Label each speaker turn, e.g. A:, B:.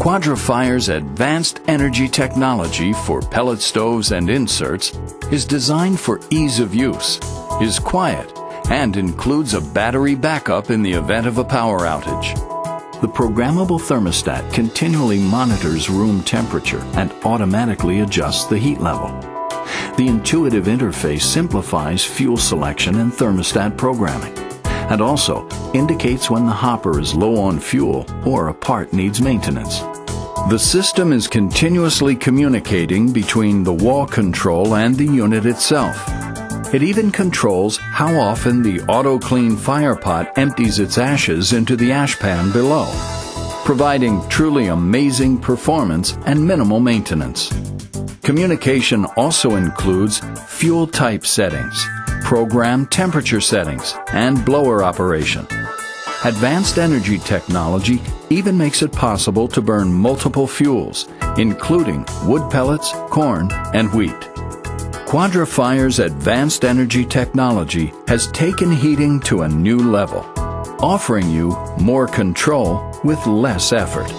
A: Quadra-Fire's advanced energy technology for pellet stoves and inserts is designed for ease of use, is quiet, and includes a battery backup in the event of a power outage. The programmable thermostat continually monitors room temperature and automatically adjusts the heat level. The intuitive interface simplifies fuel selection and thermostat programming, and also indicates when the hopper is low on fuel or a part needs maintenance. The system is continuously communicating between the wall control and the unit itself. It even controls how often the Auto Clean Firepot empties its ashes into the ash pan below, providing truly amazing performance and minimal maintenance. Communication also includes fuel type settings, program temperature settings, and blower operation. Advanced energy technology even makes it possible to burn multiple fuels, including wood pellets, corn, and wheat. Quadra-Fire's advanced energy technology has taken heating to a new level, offering you more control with less effort.